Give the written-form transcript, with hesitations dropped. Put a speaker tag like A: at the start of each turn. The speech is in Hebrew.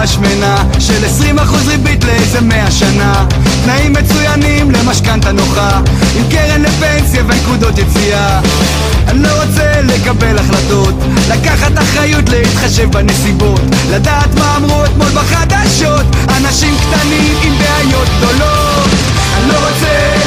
A: הלוואה שמנה של 20% ריבית לאיזה 100 שנה, תנאים מצוינים למשכנתה נוחה, עם קרן לפנסיה ונקודות יציאה. אני לא רוצה לקבל החלטות, לקחת אחריות, להתחשב בנסיבות, לדעת מה אמרו אתמול בחדשות, אנשים קטנים עם בעיות גדולות. אני לא רוצה